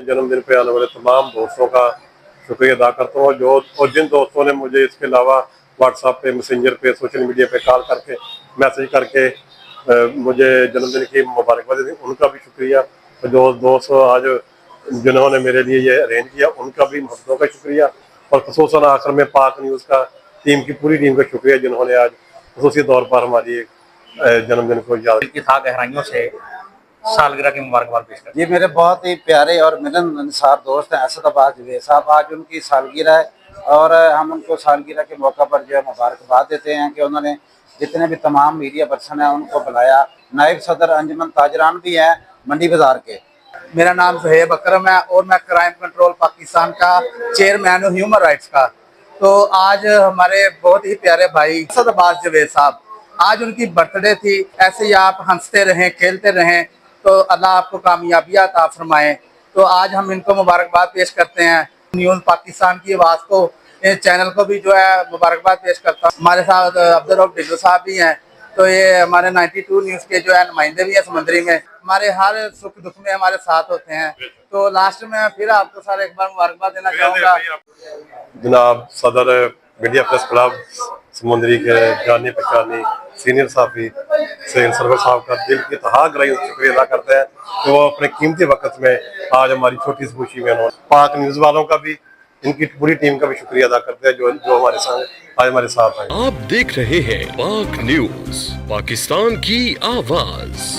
जन्मदिन पे आने वाले तमाम दोस्तों का शुक्रिया अदा करता हूँ, जो और जिन दोस्तों ने मुझे इसके अलावा व्हाट्सएप पे, मैसेंजर पे, सोशल मीडिया पे कॉल करके, मैसेज करके मुझे जन्मदिन की मुबारकबाद दी, उनका भी शुक्रिया। जो दोस्त आज जिन्होंने मेरे लिए ये अरेंज किया, उनका भी महत्व का शुक्रिया। और खसूसन आखिर में पाक न्यूज़ का टीम की पूरी टीम का शुक्रिया, जिन्होंने आज खसूसी तौर पर हमारी जन्मदिन को याद की था गहराइयों से सालगिरह की मुबारकबाद पेश करते ये मेरे बहुत ही प्यारे और मिलनसार दोस्त हैं असदाबाद जवेद साहब। आज उनकी सालगिरह है और हम उनको सालगिरह के मौका पर जो है मुबारकबाद देते हैं कि उन्होंने जितने भी तमाम मीडिया पर्सन हैं उनको बुलाया। नायब सदर अंजुमन ताजरान भी हैं मंडी बाजार के। मेरा नाम सुहेब अकरम है और मैं क्राइम कंट्रोल पाकिस्तान का चेयरमैन हूँ ह्यूमन राइट्स का। तो आज हमारे बहुत ही प्यारे भाई असदाबाद जवेद साहब, आज उनकी बर्थडे थी। ऐसे ही आप हंसते रहें, खेलते रहें तो अल्लाह आपको कामयाबियाँ अता फरमाए। तो आज हम इनको मुबारकबाद पेश करते हैं। न्यूज़ पाकिस्तान की आवाज़ को, इस चैनल को भी जो है मुबारकबाद पेश करता हूँ। हमारे साथ अब्दुल रऊफ ढिल्लो साहब भी हैं, तो ये हमारे 92 न्यूज़ के जो है नुमाइंदे भी हैं समंदरी में। हमारे हर सुख दुख में हमारे साथ होते हैं। तो लास्ट में फिर आपको सारे एक बार मुबारकबाद देना चाहूँगा। जनाब सदर मीडिया प्रेस क्लब समुंदरी के जानी पहचानी सीनियर साफी सैयद सरवर साहब का दिल की तहा गहराई से शुक्रिया अदा करते हैं कि वो अपने कीमती वक्त में आज हमारी छोटी सी खुशी में उन्होंने पाक न्यूज़ वालों का भी, इनकी पूरी टीम का भी शुक्रिया अदा करते हैं जो हमारे साथ आज हमारे साथ आए। आप देख रहे हैं पाक न्यूज, पाकिस्तान की आवाज।